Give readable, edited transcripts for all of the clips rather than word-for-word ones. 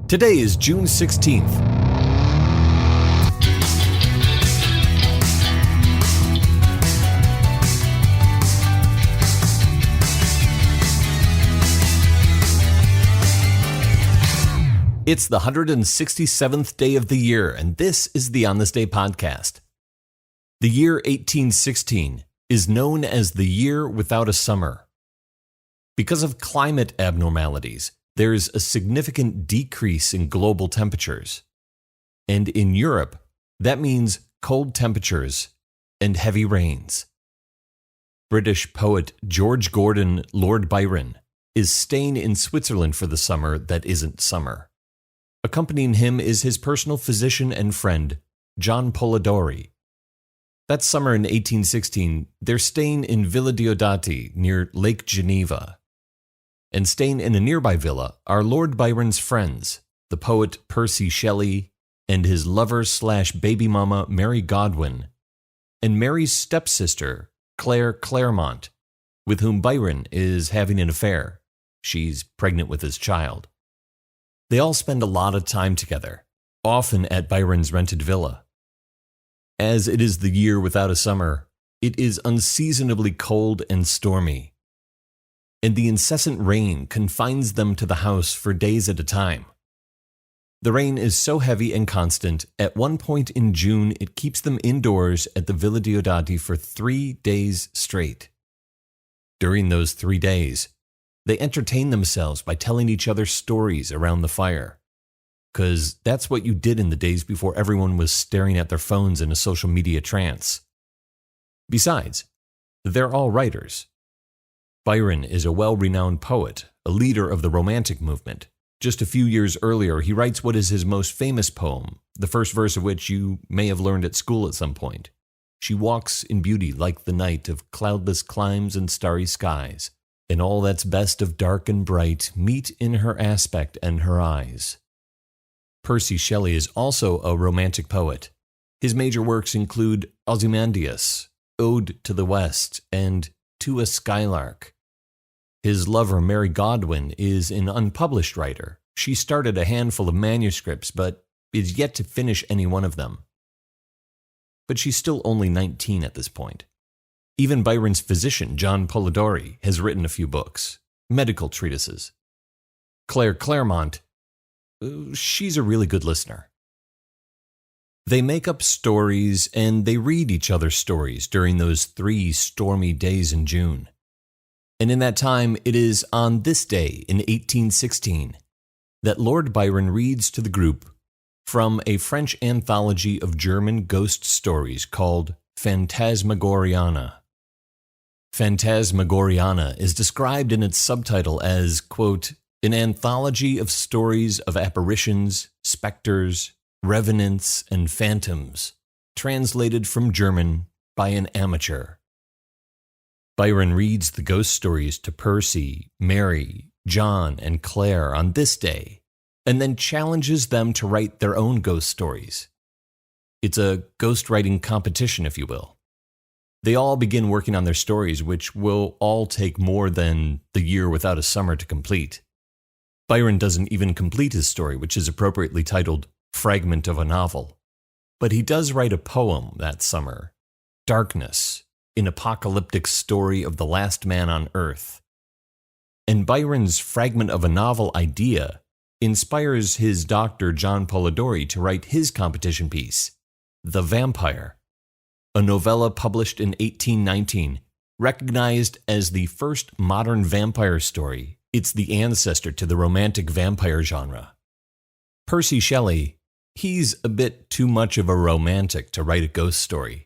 Today is June 16th. It's the 167th day of the year, and this is the On This Day podcast. The year 1816 is known as the year without a summer. Because of climate abnormalities, there's a significant decrease in global temperatures. And in Europe, that means cold temperatures and heavy rains. British poet George Gordon Lord Byron is staying in Switzerland for the summer that isn't summer. Accompanying him is his personal physician and friend, John Polidori. That summer in 1816, they're staying in Villa Diodati near Lake Geneva. And staying in a nearby villa are Lord Byron's friends, the poet Percy Shelley and his lover/baby mama Mary Godwin, and Mary's stepsister, Claire Claremont, with whom Byron is having an affair. She's pregnant with his child. They all spend a lot of time together, often at Byron's rented villa. As it is the year without a summer, it is unseasonably cold and stormy, and the incessant rain confines them to the house for days at a time. The rain is so heavy and constant, at one point in June it keeps them indoors at the Villa Diodati for 3 days straight. During those 3 days, they entertain themselves by telling each other stories around the fire. 'Cause that's what you did in the days before everyone was staring at their phones in a social media trance. Besides, they're all writers. Byron is a well-renowned poet, a leader of the Romantic movement. Just a few years earlier, he writes what is his most famous poem, the first verse of which you may have learned at school at some point. She walks in beauty like the night of cloudless climes and starry skies. And all that's best of dark and bright meet in her aspect and her eyes. Percy Shelley is also a Romantic poet. His major works include Ozymandias, Ode to the West, and To a Skylark. His lover, Mary Godwin, is an unpublished writer. She started a handful of manuscripts, but is yet to finish any one of them. But she's still only 19 at this point. Even Byron's physician, John Polidori, has written a few books, medical treatises. Claire Claremont, she's a really good listener. They make up stories and they read each other's stories during those 3 stormy days in June. And in that time, it is on this day in 1816 that Lord Byron reads to the group from a French anthology of German ghost stories called Phantasmagoriana. Phantasmagoriana is described in its subtitle as, quote, an anthology of stories of apparitions, specters, revenants, and phantoms, translated from German by an amateur. Byron reads the ghost stories to Percy, Mary, John, and Claire on this day, and then challenges them to write their own ghost stories. It's a ghostwriting competition, if you will. They all begin working on their stories, which will all take more than the year without a summer to complete. Byron doesn't even complete his story, which is appropriately titled Fragment of a Novel. But he does write a poem that summer, Darkness, an apocalyptic story of the last man on earth. And Byron's fragment of a novel idea inspires his doctor John Polidori to write his competition piece, The Vampire, a novella published in 1819, recognized as the first modern vampire story. It's the ancestor to the romantic vampire genre. Percy Shelley, he's a bit too much of a romantic to write a ghost story.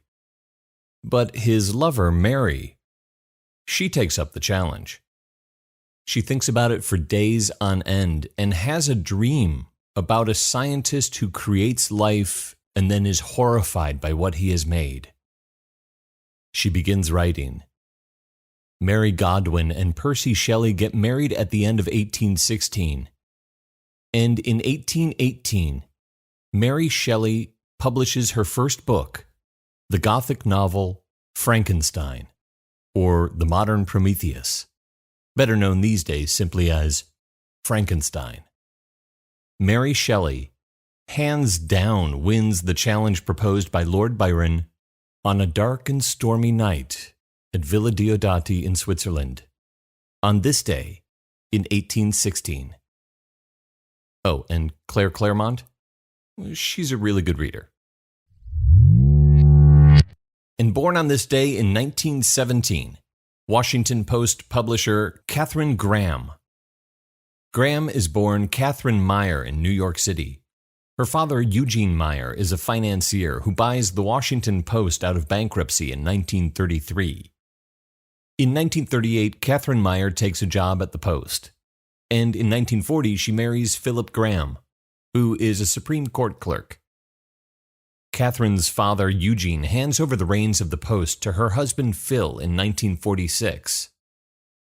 But his lover, Mary, she takes up the challenge. She thinks about it for days on end and has a dream about a scientist who creates life and then is horrified by what he has made. She begins writing. Mary Godwin and Percy Shelley get married at the end of 1816. And in 1818, Mary Shelley publishes her first book, the Gothic novel Frankenstein, or the modern Prometheus, better known these days simply as Frankenstein. Mary Shelley, hands down, wins the challenge proposed by Lord Byron on a dark and stormy night at Villa Diodati in Switzerland, on this day in 1816. Oh, and Claire Claremont? She's a really good reader. And born on this day in 1917, Washington Post publisher Katherine Graham. Graham is born Catherine Meyer in New York City. Her father, Eugene Meyer, is a financier who buys the Washington Post out of bankruptcy in 1933. In 1938, Catherine Meyer takes a job at the Post, and in 1940 she marries Philip Graham, who is a Supreme Court clerk. Catherine's father, Eugene, hands over the reins of the Post to her husband Phil in 1946,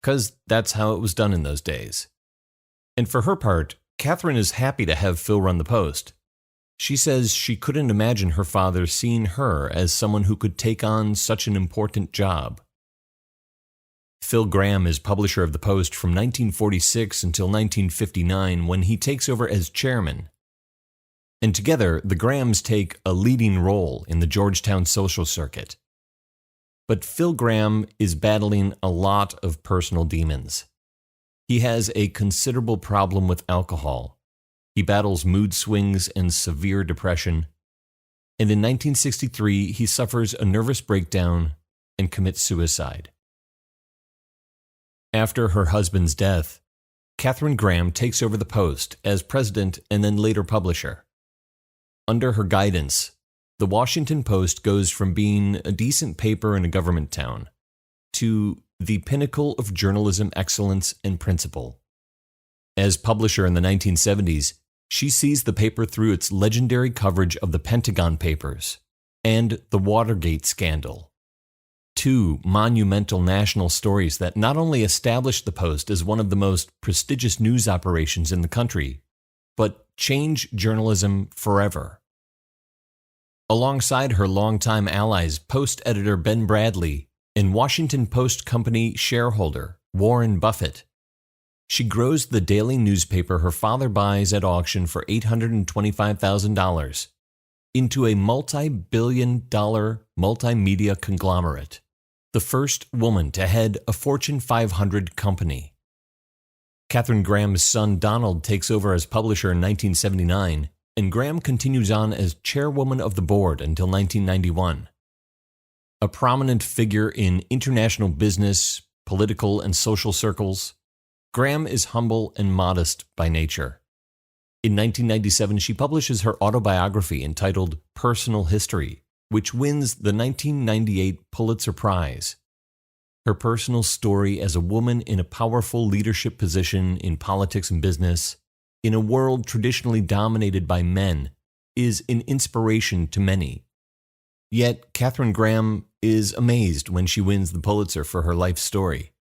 because that's how it was done in those days. And for her part, Catherine is happy to have Phil run the Post. She says she couldn't imagine her father seeing her as someone who could take on such an important job. Phil Graham is publisher of the Post from 1946 until 1959, when he takes over as chairman. And together, the Grahams take a leading role in the Georgetown social circuit. But Phil Graham is battling a lot of personal demons. He has a considerable problem with alcohol. He battles mood swings and severe depression. And in 1963, he suffers a nervous breakdown and commits suicide. After her husband's death, Katherine Graham takes over the Post as president and then later publisher. Under her guidance, the Washington Post goes from being a decent paper in a government town to the pinnacle of journalism excellence and principle. As publisher in the 1970s, she sees the paper through its legendary coverage of the Pentagon Papers and the Watergate scandal, two monumental national stories that not only established the Post as one of the most prestigious news operations in the country, but change journalism forever. Alongside her longtime allies, Post editor Ben Bradlee and Washington Post Company shareholder Warren Buffett, she grows the daily newspaper her father buys at auction for $825,000 into a multi-billion-dollar multimedia conglomerate, the first woman to head a Fortune 500 company. Katherine Graham's son Donald takes over as publisher in 1979, and Graham continues on as chairwoman of the board until 1991. A prominent figure in international business, political, and social circles, Graham is humble and modest by nature. In 1997, she publishes her autobiography entitled Personal History, which wins the 1998 Pulitzer Prize. Her personal story as a woman in a powerful leadership position in politics and business, in a world traditionally dominated by men, is an inspiration to many. Yet, Katherine Graham is amazed when she wins the Pulitzer for her life story.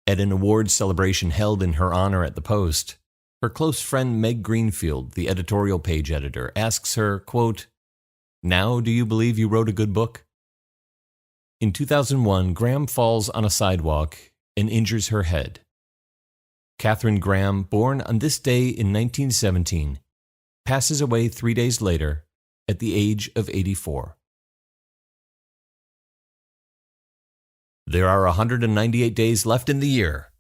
At an awards celebration held in her honor at the Post, her close friend Meg Greenfield, the editorial page editor, asks her, quote, "Now do you believe you wrote a good book?" In 2001, Graham falls on a sidewalk and injures her head. Katherine Graham, born on this day in 1917, passes away 3 days later at the age of 84. There are 198 days left in the year,